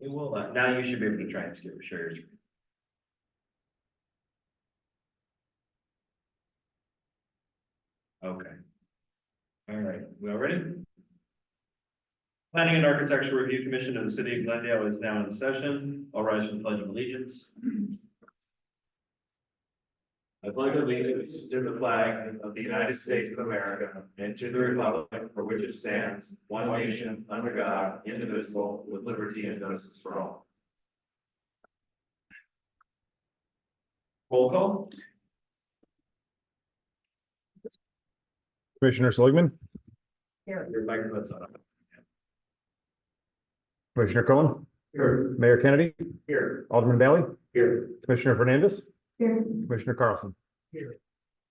It will, now you should be able to try and share your screen. Okay. All right, we all ready? Planning and Architecture Review Commission of the City of Glendale is now in session. I'll rise for the Pledge of Allegiance. I pledge allegiance to the flag of the United States of America and to the republic for which it stands, one nation, under God, indivisible, with liberty and justice for all. Roll call. Commissioner Seligman, Here. Your microphone's on. Commissioner Cohen, Here. Mayor Kennedy, Here. Alderman Bailey, Here. Commissioner Fernandez, Here. Commissioner Carlson. Here.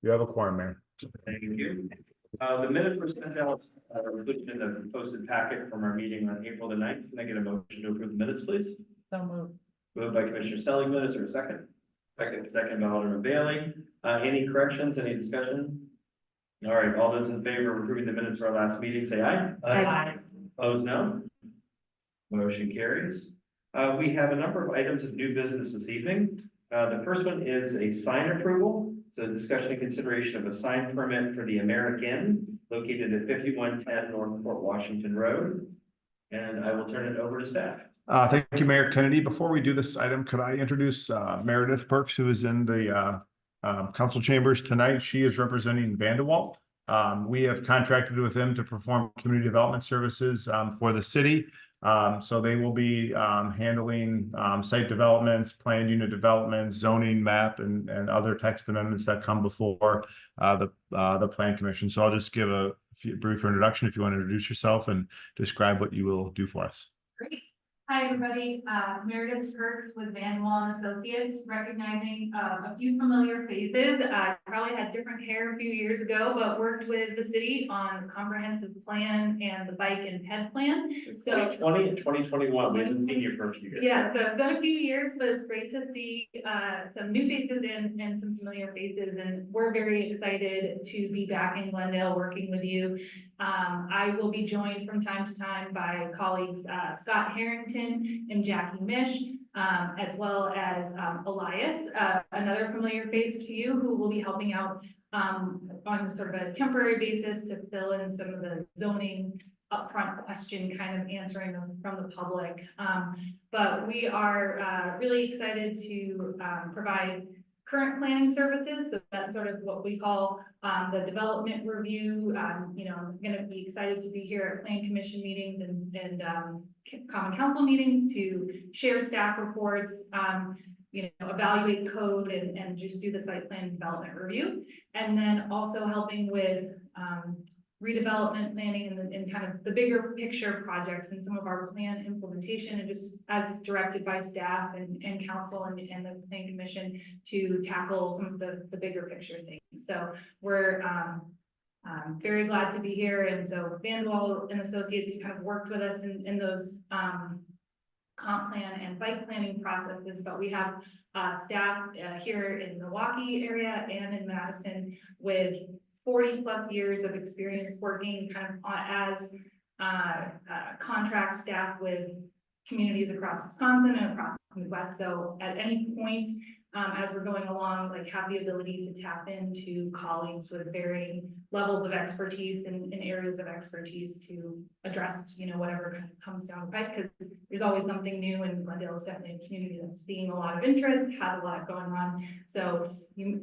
You have a quorum, Mayor. Thank you. The minutes were sent out, included in the posted packet from our meeting on April the 9th. Can I get a motion to approve the minutes, please? So moved. Moved by Commissioner Seligman, is there a second? Second by Alderman Bailey. Any corrections, any discussion? All right, all those in favor of approving the minutes for our last meeting, say aye. Aye. Opposed, no. Motion carries. We have a number of items of new business this evening. The first one is a sign approval. So discussion and consideration of a sign permit for the American located at 5110 North Fort Washington Road. And I will turn it over to staff. Thank you, Mayor Kennedy. Before we do this item, could I introduce Meredith Perks, who is in the council chambers tonight? She is representing Vanderwalt. We have contracted with them to perform community development services for the city. So they will be handling site developments, planned unit development, zoning map, and other text amendments that come before the plan commission. So I'll just give a brief introduction if you want to introduce yourself and describe what you will do for us. Great. Hi, everybody. Meredith Perks with Van Wall and Associates, recognizing a few familiar faces. I probably had different hair a few years ago, but worked with the city on the comprehensive plan and the bike and ped plan. So 2020 and 2021, we haven't seen you for a few years. yeah, so it's been a few years, but it's great to see some new faces and some familiar faces. And we're very excited to be back in Glendale working with you. I will be joined from time to time by colleagues Scott Harrington and Jackie Mish, as well as Elias, another familiar face to you, who will be helping out on sort of a temporary basis to fill in some of the zoning upfront question kind of answering them from the public. But we are really excited to provide current planning services. So that's sort of what we call the development review. You know, I'm going to be excited to be here at Plan Commission meetings and Common Council meetings to share staff reports, you know, evaluate code and just do the site plan development review. And then also helping with redevelopment planning and kind of the bigger picture projects and some of our plan implementation, and just as directed by staff and council and the plan commission to tackle some of the bigger picture things. So we're very glad to be here. And so Vanderwall and Associates, you kind of worked with us in those comp plan and bike planning processes, but we have staff here in Milwaukee area and in Madison with 40+ years of experience working kind of as contract staff with communities across Wisconsin and across the Midwest. So at any point, as we're going along, like have the ability to tap into colleagues with varying levels of expertise in areas of expertise to address, you know, whatever kind of comes down the pipe, because there's always something new, and Glendale is definitely a community that's seeing a lot of interest, has a lot going on. So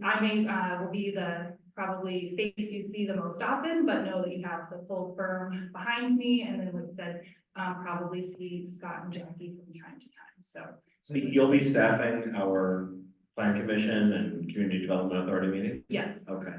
I will be the probably face you see the most often, but know that you have the full firm behind me. And then like I said, probably see Scott and Jackie from time to time. So you'll be staffing our Plan Commission and Community Development Authority meeting? yes. Okay.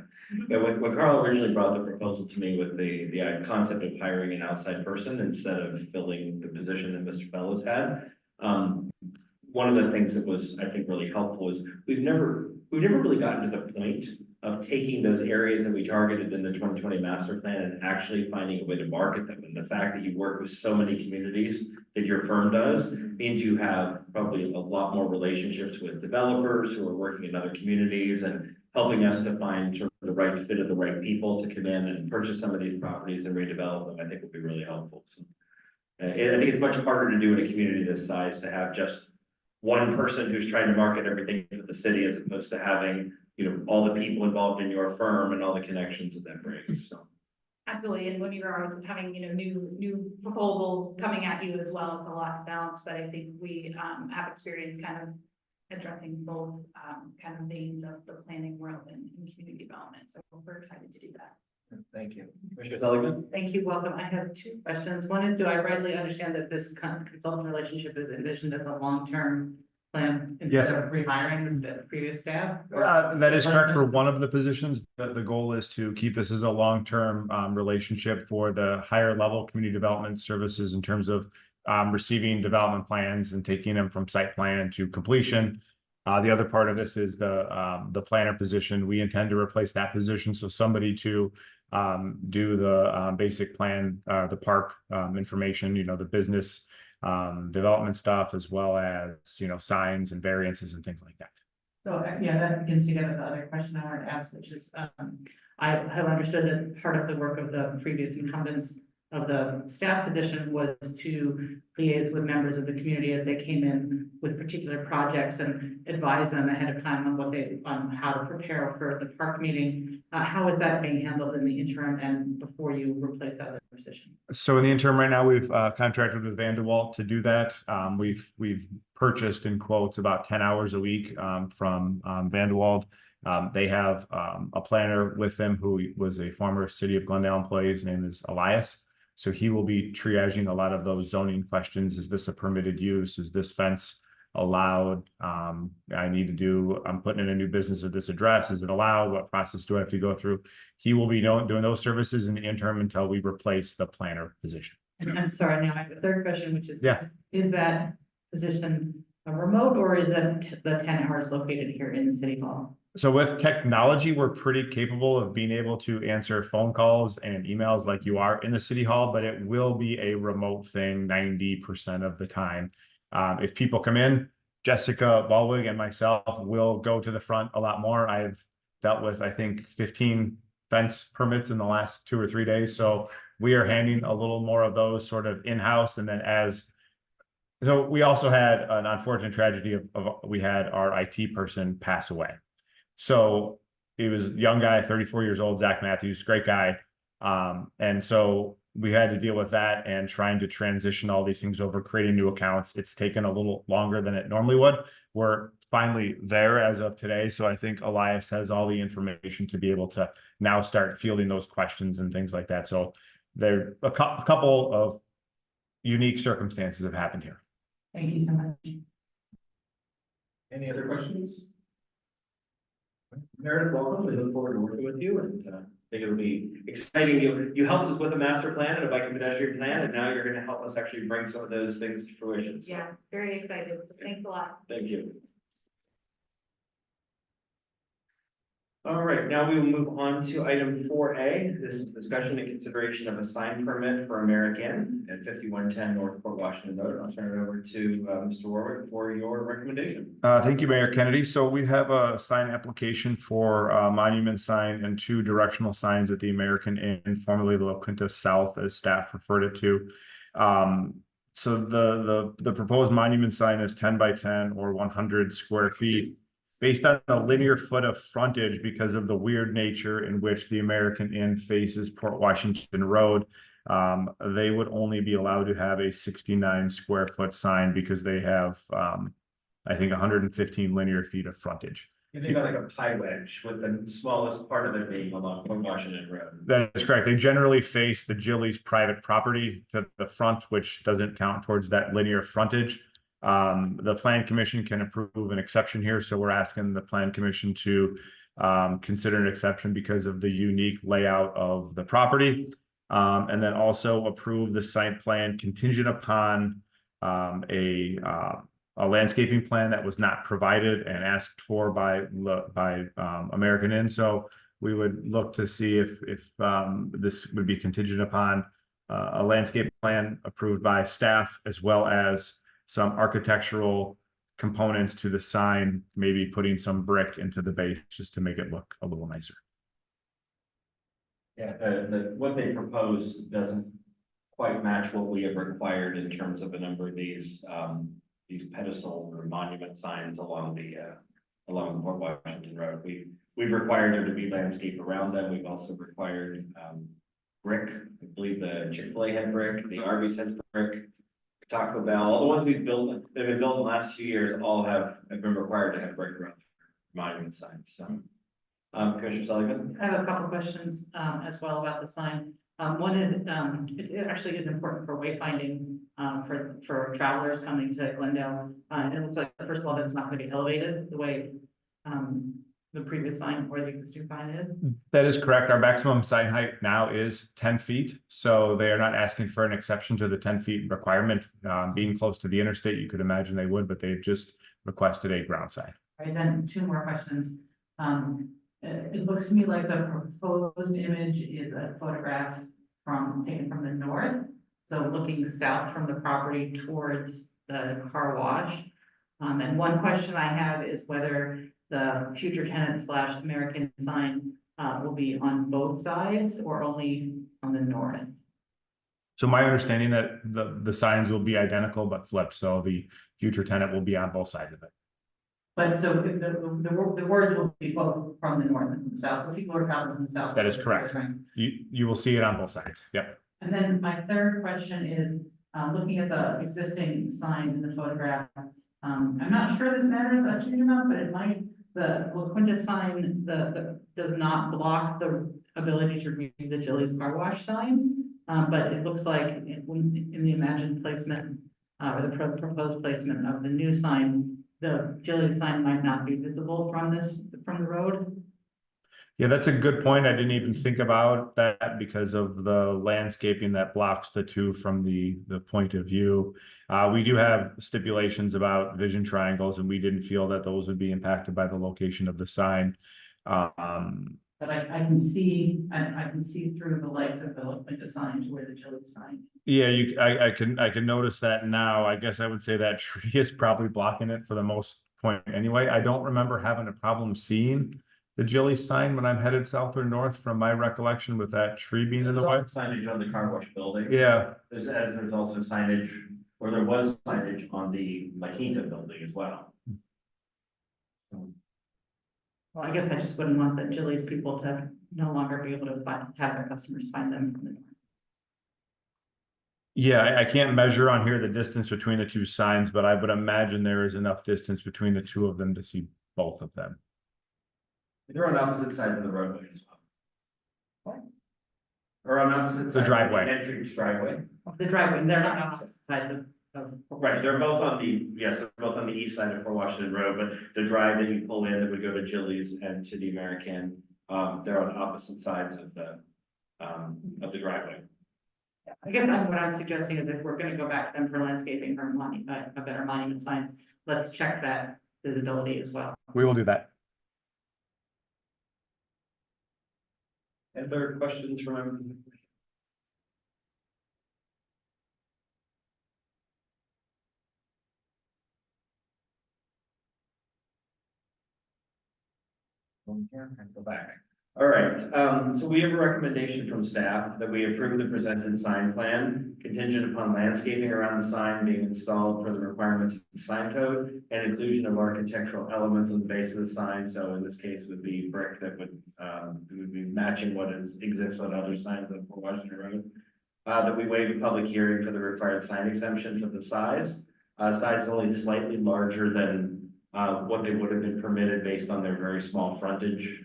Yeah, when Carl originally brought the proposal to me with the concept of hiring an outside person instead of filling the position that Mr. Fellows had, one of the things that was, I think, really helpful is we've never really gotten to the point of taking those areas that we targeted in the 2020 master plan and actually finding a way to market them. And the fact that you work with so many communities that your firm does means you have probably a lot more relationships with developers who are working in other communities and helping us to find sort of the right fit of the right people to come in and purchase some of these properties and redevelop them. I think would be really helpful. So I think it's much harder to do in a community this size to have just one person who's trying to market everything for the city as opposed to having, all the people involved in your firm and all the connections that that brings, so. Absolutely, and when you're always having, new proposals coming at you as well, it's a lot to balance, but I think we, have experience kind of addressing both, kind of themes of the planning world and community development, so we're excited to do that. Thank you. Commissioner Seligman? Thank you, welcome. I have two questions. One is, do I rightly understand that this consultant relationship is envisioned as a long-term plan Yes. instead of rehiring the previous staff? That is correct for one of the positions. The goal is to keep this as a long-term relationship for the higher level community development services in terms of receiving development plans and taking them from site plan to completion. The other part of this is the planner position. We intend to replace that position, so somebody to do the basic plan, the park information, the business development stuff, as well as, signs and variances and things like that. So, yeah, that begins together the other question I wanted to ask, which is, I have understood that part of the work of the previous incumbents of the staff position was to liaise with members of the community as they came in with particular projects and advise them ahead of time on how to prepare for the park meeting. How is that being handled in the interim and before you replace that other position? So in the interim right now, we've contracted with Vanderwalt to do that. We've purchased in quotes about 10 hours a week from Vanderwalt. They have a planner with them who was a former City of Glendale employee. His name is Elias. So he will be triaging a lot of those zoning questions. Is this a permitted use? Is this fence allowed? I'm putting in a new business at this address. Is it allowed? What process do I have to go through? He will be doing those services in the interim until we replace the planner position. And I'm sorry, now I have a third question, which is, Yeah. is that position a remote or is it the 10 hours located here in the city hall? So with technology, we're pretty capable of being able to answer phone calls and emails like you are in the city hall, but it will be a remote thing 90% of the time. If people come in, Jessica Baldwin and myself will go to the front a lot more. I've dealt with, I think, 15 fence permits in the last 2 or 3 days. So we are handing a little more of those sort of in-house. And then so we also had an unfortunate tragedy of we had our IT person pass away. So he was a young guy, 34 years old, Zach Matthews, great guy. And so we had to deal with that and trying to transition all these things over, creating new accounts. It's taken a little longer than it normally would. We're finally there as of today. So I think Elias has all the information to be able to now start fielding those questions and things like that. So there a couple of unique circumstances have happened here. Thank you so much. Any other questions? Meredith, welcome. We look forward to working with you and I think it'll be exciting. You helped us with a master plan and a bike and pedestrian plan, and now you're going to help us actually bring some of those things to fruition. So, Yeah, very excited, thanks a lot. thank you. All right, now we will move on to item 4A. This is discussion and consideration of a sign permit for American at 5110 North Port Washington Road. I'll turn it over to Mr. Warwick for your recommendation. Thank you, Mayor Kennedy. So we have a sign application for a monument sign and 2 directional signs at the American Inn, formerly the La Quinta South, as staff referred it to. So the proposed monument sign is 10 by 10 or 100 square feet. Based on a linear foot of frontage because of the weird nature in which the American Inn faces Port Washington Road, they would only be allowed to have a 69 square foot sign because they have, I think, 115 linear feet of frontage. You think about like a pie wedge with the smallest part of it being along Port Washington Road. That is correct. They generally face the Gillies private property to the front, which doesn't count towards that linear frontage. The Plan Commission can approve an exception here, so we're asking the Plan Commission to consider an exception because of the unique layout of the property, and then also approve the site plan contingent upon a landscaping plan that was not provided and asked for by American Inn. So we would look to see if this would be contingent upon a landscape plan approved by staff, as well as some architectural components to the sign, maybe putting some brick into the base just to make it look a little nicer. Yeah, what they propose doesn't quite match what we have required in terms of a number of these pedestal or monument signs along along Port Washington Road. We've required there to be landscape around them. We've also required, brick. I believe the Chick-fil-A had brick, the Arby's has brick, Taco Bell, all the ones we've built, they've been built in the last few years, all have been required to have brick around monument signs, so. Commissioner Sullivan? I have a couple questions, as well about the sign. One is, it actually is important for wayfinding, for travelers coming to Glendale. And it looks like, first of all, that's not going to be elevated the way, the previous sign or the existing sign is. That is correct. Our maximum sign height now is 10 feet. So they are not asking for an exception to the 10 feet requirement. Being close to the interstate, you could imagine they would, but they've just requested a ground sign. All right, then two more questions. It looks to me like the proposed image is a photograph taken from the north. So looking south from the property towards the car wash. And one question I have is whether the future tenant / American sign will be on both sides or only on the north. So my understanding that the signs will be identical but flipped. So the future tenant will be on both sides of it. But so the words will be both from the north and from the south. So people are traveling from the south. That is correct. You will see it on both sides. Yep. And then my third question is, looking at the existing sign in the photograph, I'm not sure this matters a huge amount, but it might, the La Quinta sign, does not block the ability to read the Jilly's Car Wash sign. But it looks like in the imagined placement, or the proposed placement of the new sign, the Jilly's sign might not be visible from the road. Yeah, that's a good point. I didn't even think about that because of the landscaping that blocks the two from the point of view. We do have stipulations about vision triangles, and we didn't feel that those would be impacted by the location of the sign. But I can see, I can see through the lights of the La Quinta sign to where the Jilly's sign. Yeah, I can notice that now. I guess I would say that tree is probably blocking it for the most point anyway. I don't remember having a problem seeing the Jilly sign when I'm headed south or north from my recollection with that tree being in the way. Signage on the car wash building. Yeah, There's also signage, or there was signage on the La Quinta building as well. Well, I guess I just wouldn't want the Jilly's people to no longer be able to have their customers find them from the north. yeah, I can't measure on here the distance between the two signs, but I would imagine there is enough distance between the two of them to see both of them. They're on opposite sides of the roadway as well. Or on opposite sides. driveway. Entrance driveway. The driveway, they're not on opposite sides of. Right, they're both on they're both on the east side of Port Washington Road, but the drive that you pull in that would go to Jilly's and to the American, they're on opposite sides of the driveway. I guess what I'm suggesting is if we're gonna go back to them for landscaping or a better monument sign, let's check that visibility as well. We will do that. Any other questions from members? Go back. All right, so we have a recommendation from staff that we approve the presented sign plan contingent upon landscaping around the sign being installed for the requirements of the sign code and inclusion of architectural elements on the base of the sign. So in this case would be brick that would be matching what exists on other signs on Port Washington Road. That we waive a public hearing for the required sign exemption for the size. Size is only slightly larger than what they would have been permitted based on their very small frontage.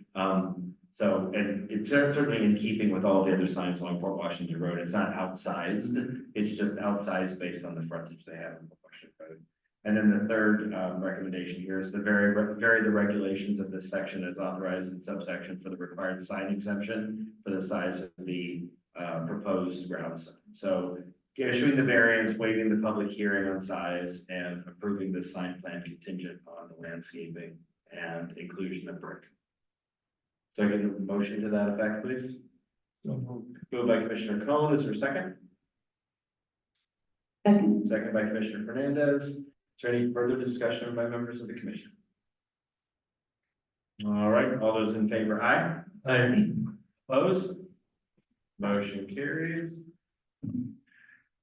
So, and it's certainly in keeping with all the other signs along Port Washington Road. It's not outsized, it's just outsized based on the frontage they have on Port Washington Road. And then the third recommendation here is to vary the regulations of this section as authorized in subsection for the required sign exemption for the size of the proposed ground sign. So issuing the variance, waiving the public hearing on size, and approving the sign plan contingent on the landscaping and inclusion of brick. So I get a motion to that effect, please. Moved by Commissioner Cohen, is there a second? Second. Second by Commissioner Fernandez. Is there any further discussion by members of the commission? All right, all those in favor, aye. Aye. Opposed? Motion carries.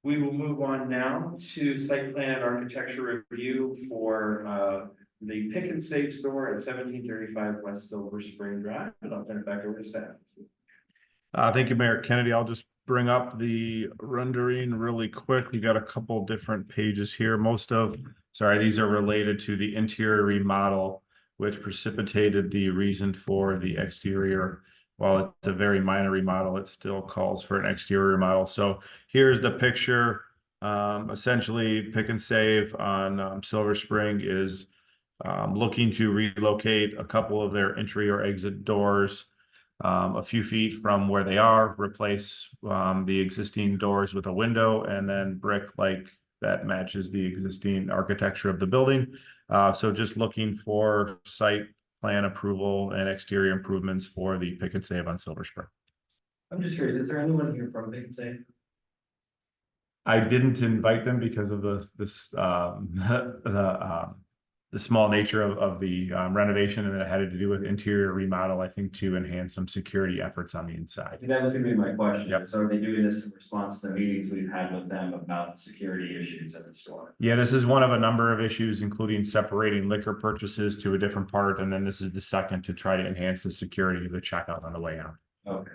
We will move on now to site plan and architecture review for the Pick and Save store at 1735 West Silver Spring Drive, and I'll turn it back over to staff. Thank you, Mayor Kennedy. I'll just bring up the rendering really quick. We got a couple different pages here. These are related to the interior remodel, which precipitated the reason for the exterior. While it's a very minor remodel, it still calls for an exterior remodel. So here's the picture. Essentially, Pick and Save on Silver Spring is looking to relocate a couple of their entry or exit doors a few feet from where they are, replace the existing doors with a window, and then brick like that matches the existing architecture of the building. So just looking for site plan approval and exterior improvements for the Pick and Save on Silver Spring. I'm just curious, is there anyone here from Pick and Save? I didn't invite them because of the small nature of the renovation, and it had to do with interior remodel, I think, to enhance some security efforts on the inside. That was gonna be my question. Yep. So are they doing this in response to meetings we've had with them about the security issues at the store? Yeah, this is one of a number of issues, including separating liquor purchases to a different part, and then this is the second to try to enhance the security of the checkout on the way out. Okay.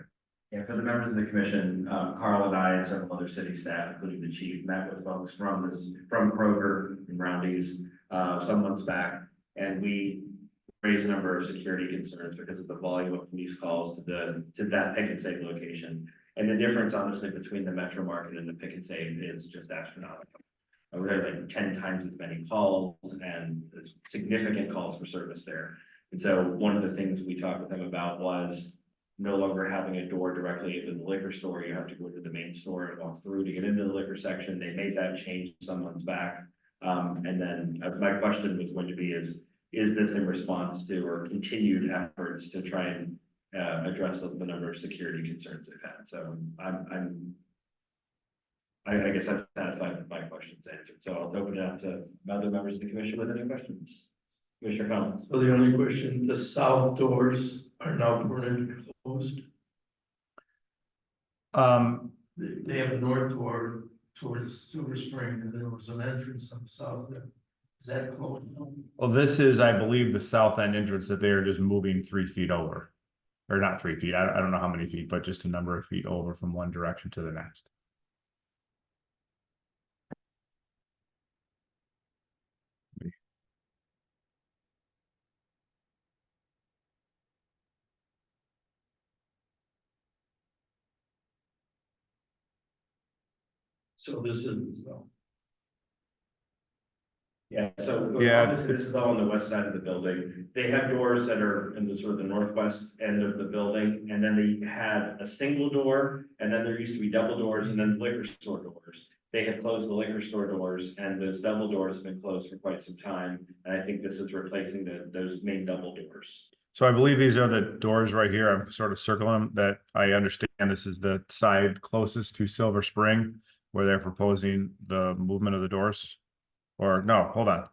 Yeah, for the members of the commission, Carl and I and several other city staff, including the chief, met with folks from Kroger and Roundy's some months back, and we raised a number of security concerns because of the volume of police calls to that Pick and Save location. And the difference, honestly, between the Metro Market and the Pick and Save is just astronomical. We're like 10 times as many calls and significant calls for service there. And so one of the things we talked with them about was no longer having a door directly into the liquor store. You have to go to the main store and walk through to get into the liquor section. They made that change some months back. And then my question was going to be is this in response to or continued efforts to try and address the number of security concerns they've had? So I guess I've satisfied my questions answered. So I'll open it up to other members of the commission with any questions. Commissioner Collins. So the only question, the south doors are now permanently closed. They have a north door towards Silver Spring, and there was an entrance on the south there. Is that closed? Well, this is, I believe, the south end entrance that they are just moving 3 feet over. Or not 3 feet, I don't know how many feet, but just a number of feet over from one direction to the next. So this is, Yeah, so Yeah, obviously this is all on the west side of the building. They have doors that are in the sort of the northwest end of the building, and then they had a single door, and then there used to be double doors, and then liquor store doors. They have closed the liquor store doors, and those double doors have been closed for quite some time, and I think this is replacing those main double doors. So I believe these are the doors right here. I'm sort of circling them that I understand this is the side closest to Silver Spring where they're proposing the movement of the doors. Or no, hold on.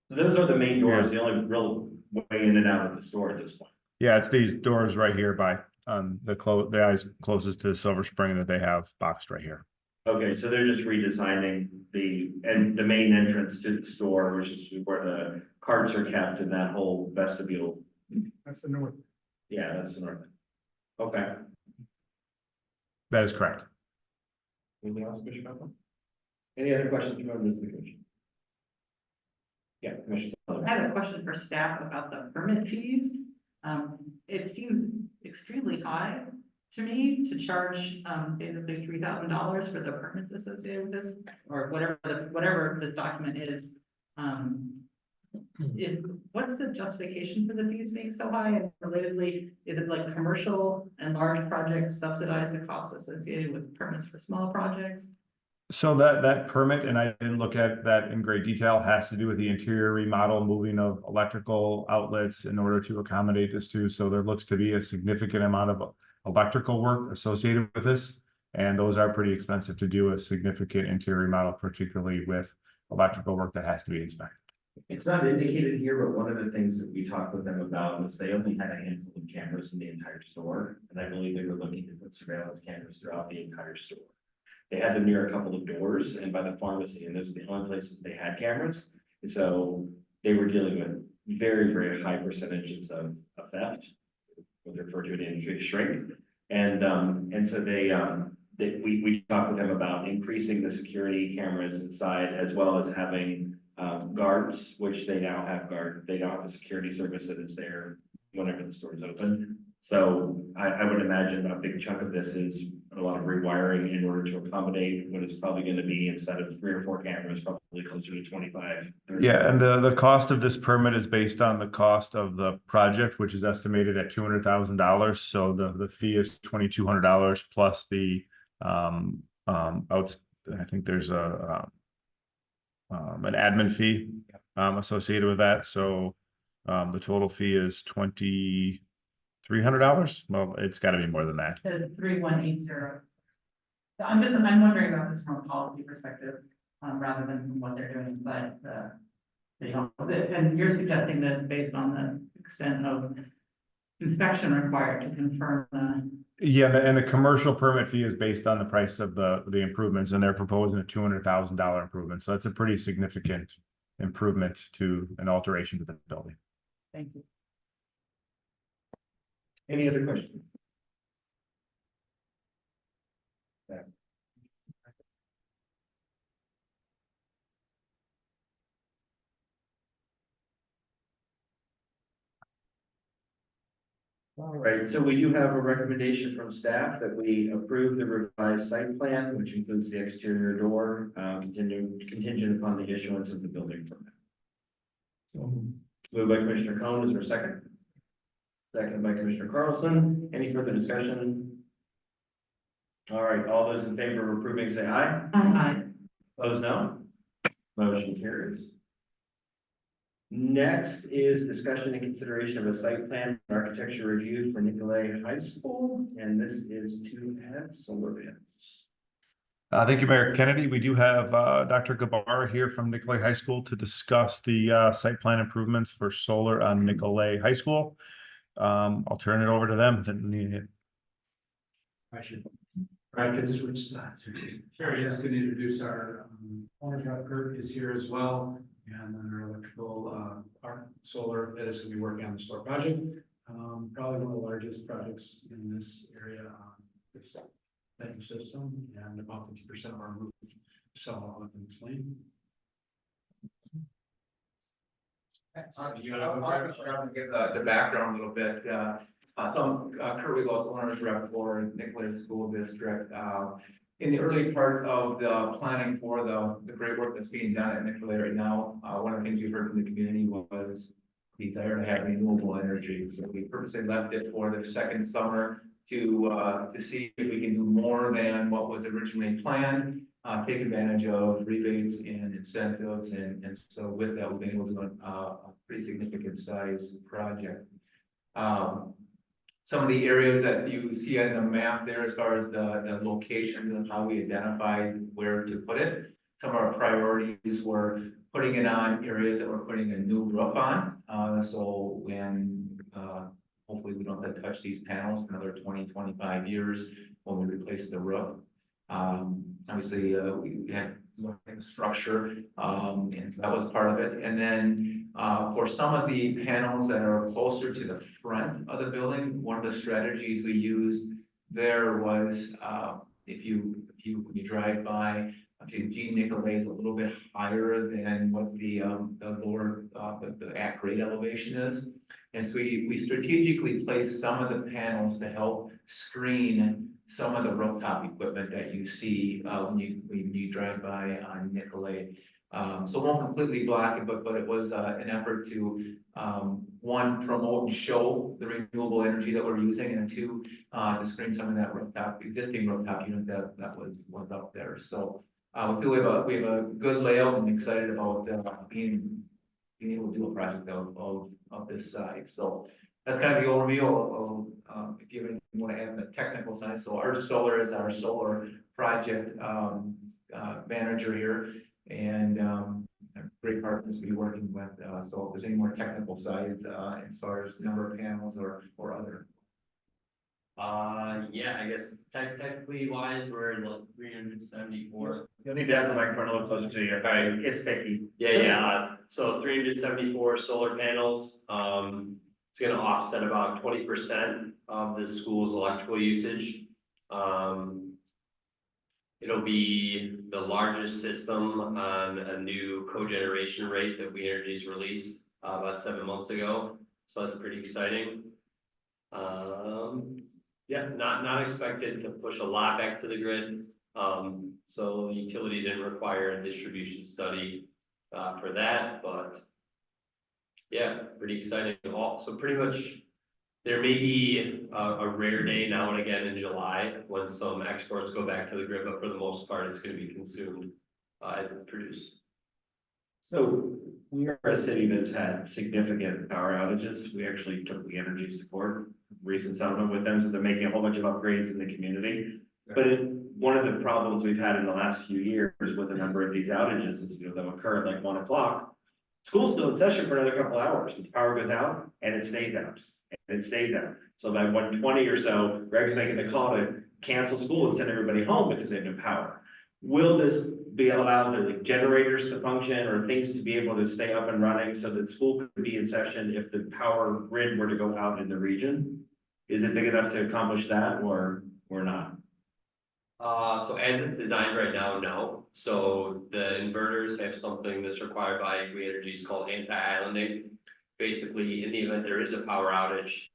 So those are the main doors, the only real way in and out of the store at this point. Yeah, it's these doors right here by the eyes closest to the Silver Spring that they have boxed right here. Okay, so they're just redesigning the main entrance to the store, which is where the carts are kept in that whole vestibule. that's the north. Yeah, that's the north. Okay. That is correct. Anything else, Commissioner Copeland? Any other questions from members of the commission? Yeah, Commissioner I Sullivan. have a question for staff about the permit fees. It seems extremely high to me to charge, basically $3,000 for the permits associated with this, or whatever the document is. What's the justification for the fees being so high? And relatedly, is it like commercial and large projects subsidize the costs associated with permits for small projects? So that permit, and I didn't look at that in great detail, has to do with the interior remodel, moving of electrical outlets in order to accommodate this too. So there looks to be a significant amount of electrical work associated with this. And those are pretty expensive to do a significant interior remodel, particularly with electrical work that has to be inspected. It's not indicated here, but one of the things that we talked with them about was they only had a handful of cameras in the entire store. And I believe they were looking to put put surveillance cameras throughout the entire store. They had them near a couple of doors and by the pharmacy, and those are the only places they had cameras. And so they were dealing with very, very high percentages of theft, what they refer to in the industry as shrink. And so we talked with them about increasing the security cameras inside as well as having guards, which they now have they now have a security service that is there whenever the store is open. So I would imagine a big chunk of this is a lot of rewiring in order to accommodate what is probably going to be, instead of 3 or 4 cameras, probably closer to 25. 30. Yeah, and the cost of this permit is based on the cost of the project, which is estimated at $200,000. So the fee is $2,200 plus the I think there's an admin fee associated with that. So the total fee is $2,300. Well, it's got to be more than that. Says 3180. So I'm wondering about this from a policy perspective, rather than from what they're doing inside the home. And you're suggesting that it's based on the extent of inspection required to confirm the. Yeah, and the commercial permit fee is based on the price of the improvements, and they're proposing a $200,000 improvement. So that's a pretty significant improvement to an alteration to the building. Thank you. Any other questions? All right, so we do have a recommendation from staff that we approve the revised site plan, which includes the exterior door, contingent upon the issuance of the building permit. Moved by Commissioner Cohen, is there a second? Second by Commissioner Carlson. Any further discussion? All right, all those in favor of approving, say aye. Aye. Opposed, no. Motion carries. Next is discussion and consideration of a site plan and architecture review for Nicolay High School, and this is to add solar panels. Thank you, Mayor Kennedy. We do have Dr. Gabar here from Nicolay High School to discuss the site plan improvements for solar on Nicolay High School. I'll turn it over to them. I can switch sides. Sure, yes, going to introduce our owner, Jeff Kirk is here as well, and then our electrical, our solar that is going to be working on the solar project. Probably one of the largest projects in this area on this type system, and about 50% of our roof. So I'll let them explain. I'll give the background a little bit. So I'm Kurt Wiegel, owner's rep for Nicolay School District. In the early part of the planning for the great work that's being done at Nicolay right now, one of the things we heard from the community was the desire to have renewable energy. So we purposely left it for the second summer to see if we can do more than what was originally planned. Take advantage of rebates and incentives, and so with that, we've been able to do a pretty significant size project. Some of the areas that you see on the map there, as far as the locations and how we identified where to put it, some of our priorities were putting it on areas that we're putting a new roof on. So when hopefully we don't have to touch these panels for another 20-25 years when we replace the roof. Obviously, we had structure, and so that was part of it. And then for some of the panels that are closer to the front of the building, one of the strategies we used there was when you drive by, Jean Nicolay is a little bit higher than what the lower the at-grade elevation is. And so we strategically placed some of the panels to help screen some of the rooftop equipment that you see when you drive by on Nicolay. So it won't completely block it, but it was an effort to one, promote and show the renewable energy that we're using, and two, to screen some of that existing rooftop unit that was up there. So we feel we have a good layout and excited about being able to do a project of this size. So that's kind of the overview. If you want to add the technical side, so Arch Solar is our solar project manager here, and great partners to be working with. So if there's any more technical sides as far as number of panels or other. Yeah, I guess technically wise, we're in like 374. You'll need to have the microphone a little closer to you. Sorry, it's picky. Yeah, so 374 solar panels, it's gonna offset about 20% of the school's electrical usage. It'll be the largest system on a new cogeneration rate that We Energies released about 7 months ago, so that's pretty exciting. Yeah, not expected to push a lot back to the grid. So the utility didn't require a distribution study for that, but yeah, pretty exciting. So pretty much there may be a rare day now and again in July when some exports go back to the grid, but for the most part, it's going to be consumed as it's produced. So we are a city that's had significant power outages. We actually took the energy support recent settlement with them, so they're making a whole bunch of upgrades in the community. But one of the problems we've had in the last few years with a number of these outages is, that occur at like 1 o'clock. School's still in session for another couple hours. The power goes out and it stays out. And it stays out. So by 1:20 or so, Greg's making the call to cancel school and send everybody home because they have no power. Will this be allowed to like generators to function or things to be able to stay up and running so that school could be in session if the power grid were to go out in the region? Is it big enough to accomplish that or not? So as it's designed right now, no. So the inverters have something that's required by We Energies called anti-islanding. Basically, in the event there is a power outage,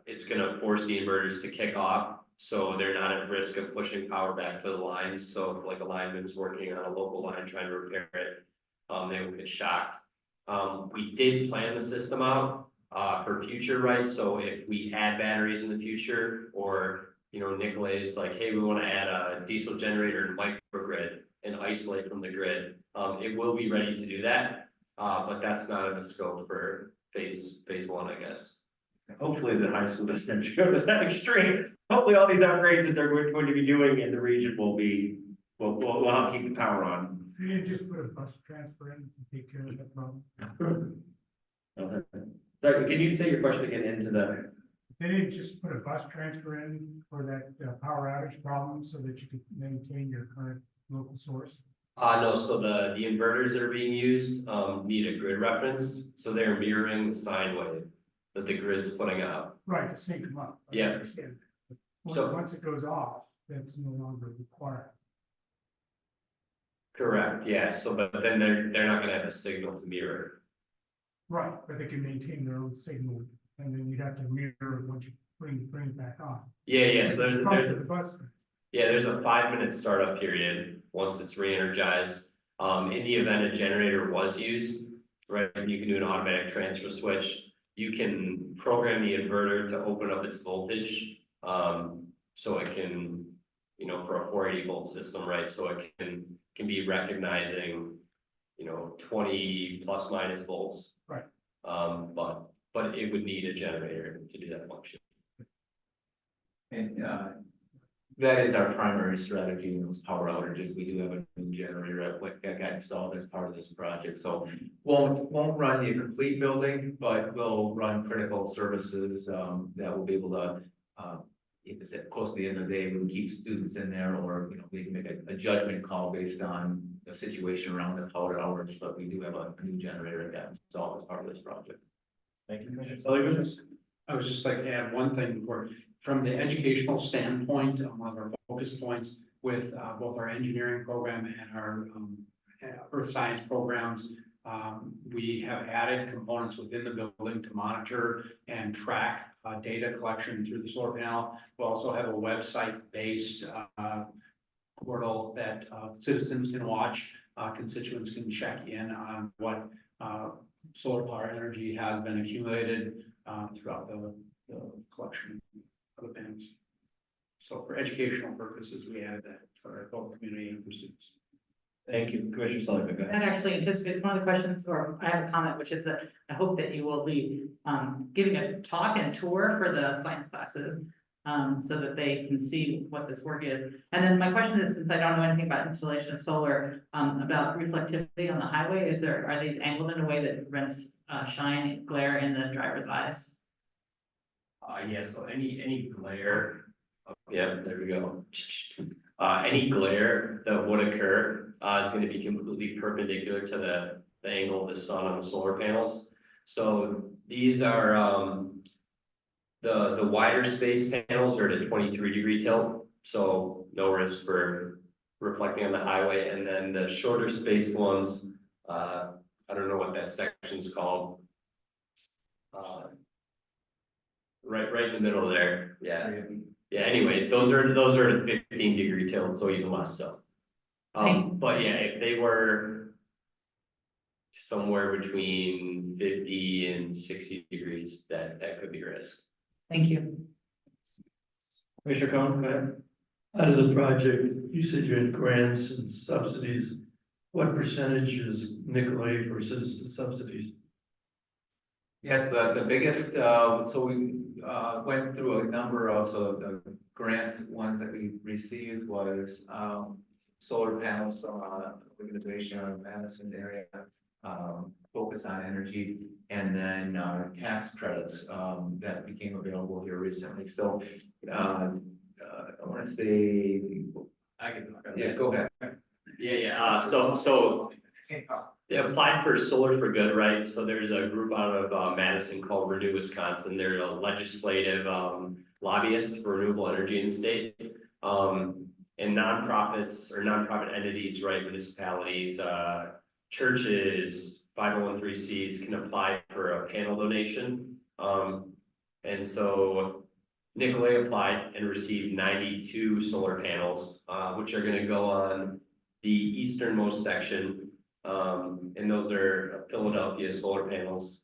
it's gonna force the inverters to kick off. So they're not at risk of pushing power back to the lines. So if like a lineman's working on a local line trying to repair it, they will get shocked. We did plan the system out for future, right? So if we had batteries in the future, or Nicolay's like, hey, we want to add a diesel generator and microgrid and isolate from the grid, it will be ready to do that. But that's not in the scope for phase one, I guess. Hopefully the high school doesn't go to that extreme. Hopefully all these upgrades that they're going to be doing in the region will help keep the power on. You just put a bus transfer in to take care of that problem. Okay. Sorry, can you say your question again into the? They didn't just put a bus transfer in for that power outage problem so that you could maintain your current local source? No, so the inverters that are being used, need a grid reference, so they're mirroring the sine wave that the grid's putting out. Right, to sync them up. I Yeah. understand. But So- once it goes off, that's no longer required. Correct, yeah, so but then they're not gonna have a signal to mirror. Right, but they can maintain their own signal, and then you'd have to mirror it once you bring it back on. Yeah, so Probably the bus. there's a 5-minute startup period once it's re-energized. In the event a generator was used, right, you can do an automatic transfer switch. You can program the inverter to open up its voltage. So it can, for a 480 volt system, right, so it can be recognizing, 20 plus minus volts. Right. But it would need a generator to do that function. And that is our primary strategy in those power outages. We do have a new generator that got installed as part of this project, so won't run the complete building, but will run critical services that will be able to. If it's close to the end of the day, we can keep students in there, or we can make a judgment call based on the situation around the power outage. But we do have a new generator that installed as part of this project. Thank you, Commissioner Sullivan. I was just like to add one thing before, from the educational standpoint, one of our focus points with both our engineering program and our earth science programs, we have added components within the building to monitor and track data collection through the solar panel. We also have a website-based portal that citizens can watch, constituents can check in on what solar power energy has been accumulated throughout the collection of the panels. So for educational purposes, we added that for both community and for students. Thank you, Commissioner Sullivan. Go ahead. That actually anticipates one of the questions, or I have a comment, which is that I hope that you will be giving a talk and tour for the science classes, so that they can see what this work is. And then my question is, since I don't know anything about installation of solar, about reflectivity on the highway, are these angled in a way that prevents shine, glare in the driver's eyes? Yeah, so any glare, yeah, there we go. Any glare that would occur, is gonna be completely perpendicular to the angle of the sun on the solar panels. So these are, the wider space panels are at a 23-degree tilt, so no risk for reflecting on the highway, and then the shorter spaced ones, I don't know what that section's called. Right in the middle there, yeah. Yeah, anyway, those are at a 15-degree tilt, so even less so. But yeah, if they were somewhere between 50 and 60 degrees, that could be a risk. Thank you. Commissioner Cohen, go ahead. Out of the project, you said you had grants and subsidies. What percentage is Nicolay versus the subsidies? Yes, the biggest, so we, went through a number of, so the grant ones that we received was, solar panels from, organization out of Madison area, focus on energy, and then, tax credits, that became available here recently, so, I want to say, I can talk about yeah, that. go ahead. Yeah, so they applied for Solar for Good, right? So there's a group out of Madison called Renew Wisconsin. They're a legislative lobbyist for renewable energy in the state. And nonprofits or nonprofit entities, right, municipalities, churches, 501(c)(3)s can apply for a panel donation. And so Nicolay applied and received 92 solar panels, which are going to go on the easternmost section. And those are Philadelphia solar panels.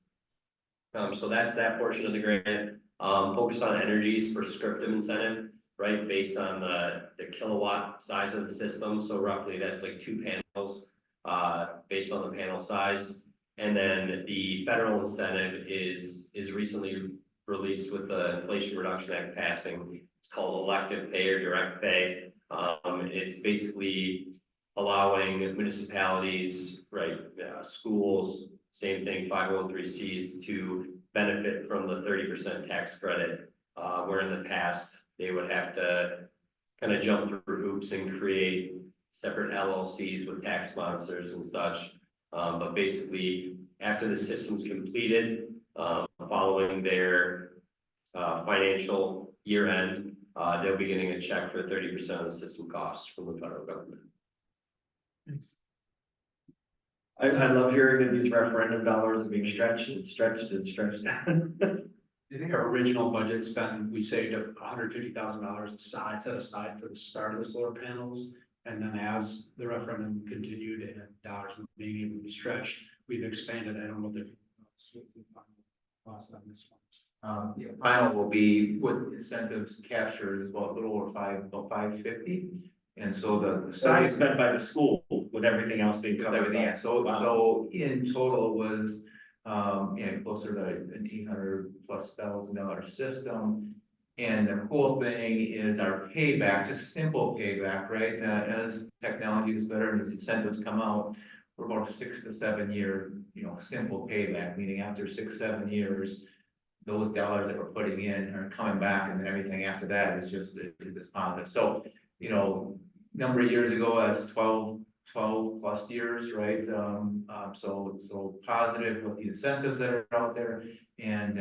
So that's that portion of the grant. Focus on Energy's prescriptive incentive, right, based on the kilowatt size of the system. So roughly that's like 2 panels, based on the panel size. And then the federal incentive is recently released with the Inflation Reduction Act passing. It's called elective pay or direct pay. It's basically allowing municipalities, right, schools, same thing, 501(c)(3)s to benefit from the 30% tax credit, where in the past they would have to kind of jump through hoops and create separate LLCs with tax sponsors and such. But basically, after the system's completed, following their financial year end, they'll be getting a check for 30% of the system costs from the federal government. I love hearing that these referendum dollars are being stretched. I think our original budget spend, we saved $150,000 aside, set aside for the start of the solar panels. And then as the referendum continued and dollars were being able to be stretched, we've expanded. I don't know the cost on this one. Yeah, final will be with incentives captured is about a little over about 550. And so the Side size spent by the school with everything else being with covered. everything, yeah, so, Wow. so in total was, yeah, closer to an $800,000+ system. And the cool thing is our payback, just simple payback, right? As technology is better and as incentives come out, we're about a 6 to 7 year, simple payback, meaning after 6-7 years, those dollars that we're putting in are coming back, and then everything after that is just positive. So, number of years ago, that's 12 plus years, right? So positive with the incentives that are out there and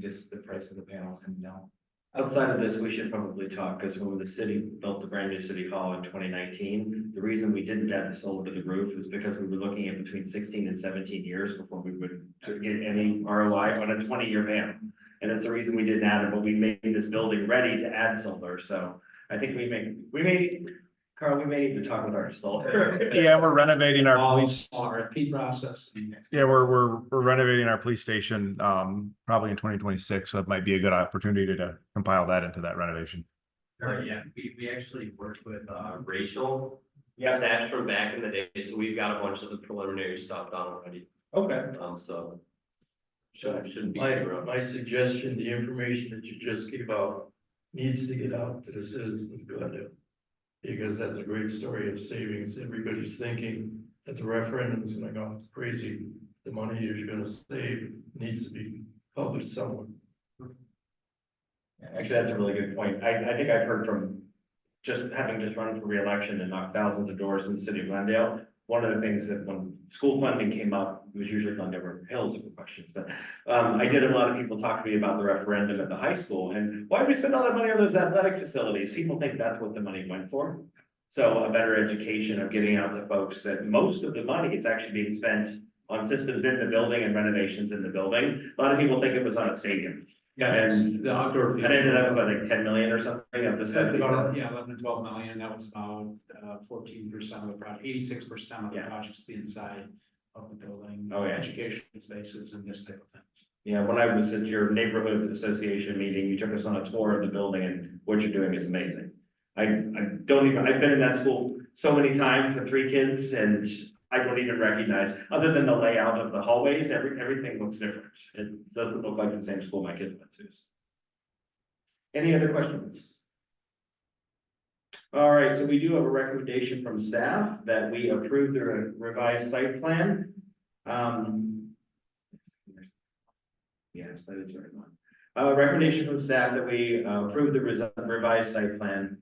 just the price of the panels coming down. Outside of this, we should probably talk, because when the city built the brand new city hall in 2019, the reason we didn't add the solar to the roof is because we were looking at between 16 and 17 years before we would get any ROI on a 20-year ban. And that's the reason we didn't add it, but we made this building ready to add solar, so I think Carl, we may need to talk with our solar. Yeah, we're renovating our police. RFP process. Yeah, we're renovating our police station, probably in 2026, so it might be a good opportunity to compile that into that renovation. Yeah, we actually worked with Rachel. Yeah. That's from back in the day, so we've got a bunch of the preliminary stuff done already. Okay. So shouldn't be My, too rough. my suggestion, the information that you just gave out needs to get out to the citizens of Glendale. Because that's a great story of savings. Everybody's thinking that the referendum is gonna go crazy. The money you're gonna save needs to be published somewhere. Actually, that's a really good point. I think I've heard from just having just run for reelection and knocked thousands of doors in the city of Glendale. One of the things that when school funding came up, it was usually Glendale River Hills for questions, but I did have a lot of people talk to me about the referendum at the high school and why do we spend all that money on those athletic facilities? People think that's what the money went for. So a better education of getting out to folks that most of the money is actually being spent on systems in the building and renovations in the building. A lot of people think it was on a stadium. Yeah, And the outdoor. It ended up about like 10 million or something of the That's 70. about, yeah, 11 to 12 million, that was about 14% of the project, 86% of the Yeah. project's the inside of the building. Oh, yeah. Education spaces and this type of thing. Yeah, when I was at your neighborhood association meeting, you took us on a tour of the building and what you're doing is amazing. I don't even, I've been in that school so many times with 3 kids and I don't even recognize, other than the layout of the hallways, everything looks different. It doesn't look like the same school my kids went to. Any other questions? All right, so we do have a recommendation from staff that we approve the revised site plan. Yes, that is right on. Recommendation from staff that we approve the revised site plan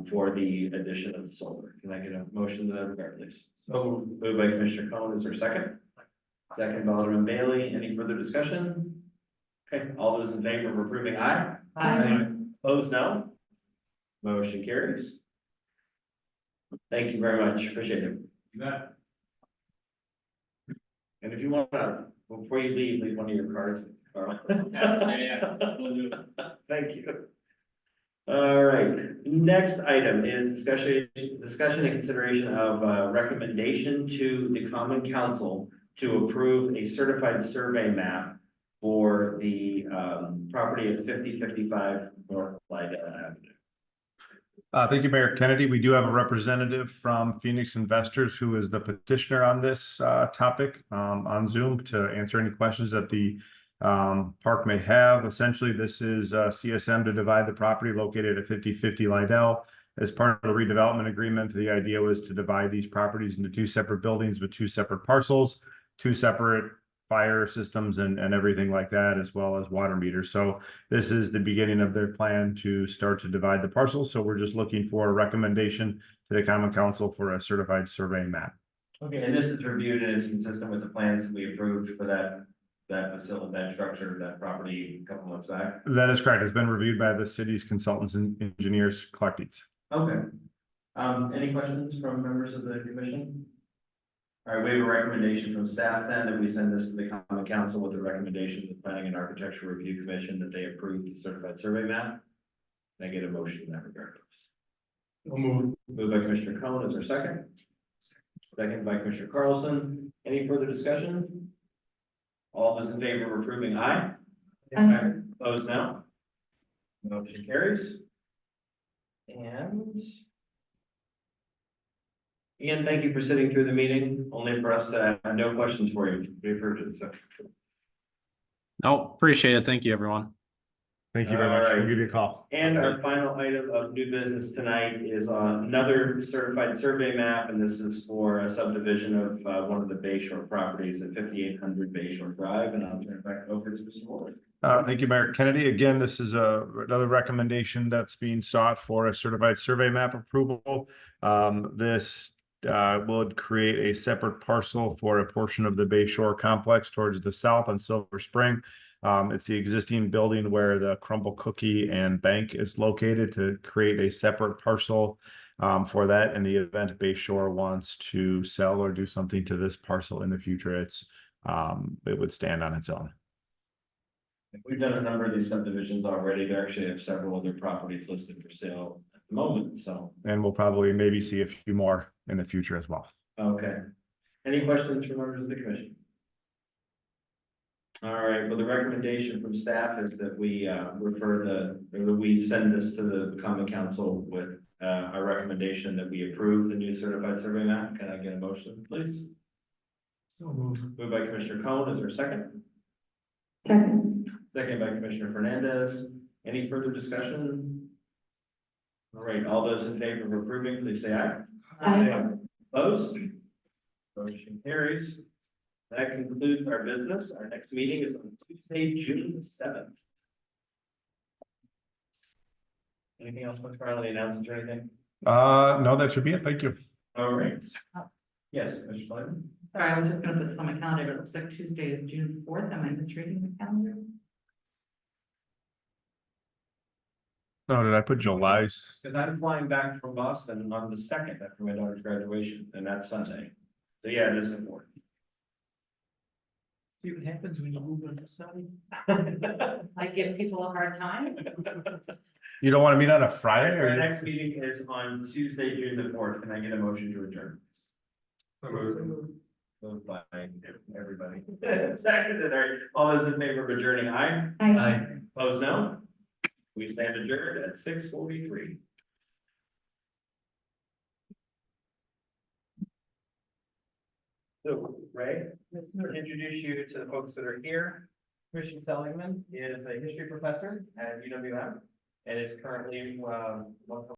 for the addition of the solar. Can I get a motion to that regard, please? So moved by Commissioner Cohen, is there a second? Second by Alderman Bailey. Any further discussion? Okay, all those in favor of approving, aye? Aye. Opposed, no? Motion carries. Thank you very much, appreciate it. You bet. And if you want to, before you leave one of your cards, Carl. Thank you. All right, next item is discussion and consideration of recommendation to the Common Council to approve a certified survey map for the property at 5055 North Lydell Avenue. Thank you, Mayor Kennedy. We do have a representative from Phoenix Investors who is the petitioner on this topic on Zoom to answer any questions that the park may have. Essentially, this is CSM to divide the property located at 5050 Lydell. As part of the redevelopment agreement, the idea was to divide these properties into 2 separate buildings with 2 separate parcels, 2 separate fire systems and everything like that, as well as water meters. So this is the beginning of their plan to start to divide the parcels. So we're just looking for a recommendation to the Common Council for a certified survey map. Okay, and this is reviewed and is consistent with the plans that we approved for that facility, that structure, that property a couple months back. That is correct. It's been reviewed by the city's consultants and engineers, Clark Dietz. Okay. Any questions from members of the commission? All right, we have a recommendation from staff then that we send this to the Common Council with a recommendation to the Planning and Architecture Review Commission that they approve the certified survey map. Can I get a motion in that regard? Moved by Commissioner Cohen, is there a second? Second by Commissioner Carlson. Any further discussion? All those in favor of approving, aye? Aye. Opposed, no? Motion carries. And Ian, thank you for sitting through the meeting, only for us to have no questions for you. We approved it, so. No, appreciate it. Thank you, everyone. Thank you very All much. right. We'll give you a call. And our final item of new business tonight is another certified survey map, and this is for a subdivision of one of the Bay Shore properties at 5800 Bay Shore Drive, and I'll turn it back over to Mr. Ward. Thank you, Mayor Kennedy. Again, this is another recommendation that's being sought for a certified survey map approval. This would create a separate parcel for a portion of the Bay Shore complex towards the south on Silver Spring. It's the existing building where the Crumble Cookie and Bank is located, to create a separate parcel for that in the event Bay Shore wants to sell or do something to this parcel in the future. It would stand on its own. We've done a number of these subdivisions already. There actually have several other properties listed for sale at the moment, so. And we'll probably maybe see a few more in the future as well. Okay. Any questions from members of the commission? All right, well, the recommendation from staff is that we we send this to the Common Council with a recommendation that we approve the new certified survey map. Can I get a motion, please? So moved. Moved by Commissioner Cohen, is there a second? Second. Second by Commissioner Fernandez. Any further discussion? All right, all those in favor of approving, please say aye. Aye. Opposed? Motion carries. That concludes our business. Our next meeting is on Tuesday, June 7th. Anything else, Mr. Carl, any announcements or anything? No, that should be it. Thank you. All right. Yes, Mr. Slavin? Sorry, I was just gonna put this on my calendar, but it looks like Tuesday is June 4th. Am I misreading the calendar? No, did I put July's? Because I'm flying back from Boston on the second after my daughter's graduation, and that's Sunday. So yeah, it is the fourth. See what happens when you move on this side? I give people a hard time. You don't want to meet on a Friday Our or? next meeting is on Tuesday, June the fourth. Can I get a motion to adjourn? Moved by everybody. Seconded, all those in favor of adjourning, aye? Aye. Opposed, no? We stand adjourned at 6:43. So, Ray, let's introduce you to the folks that are here. Christian Seligman is a history professor at UWM and is currently, one